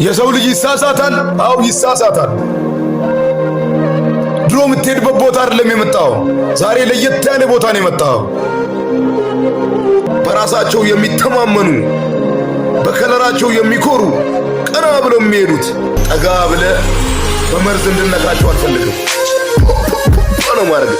የሰው ልጅ ይሳሳታል። አው ይሳሳታል። ድሮ የምትሄድበት ቦታ አይደለም የመጣው። ዛሬ ለየት ያለ ቦታ ነው የመጣው። በራሳቸው የሚተማመኑ በከለራቸው የሚኮሩ ቀና ብለው የሚሄዱት ጠጋ ብለ በመርዝ እንድነካቸው አልፈልግም ነው ማድረግ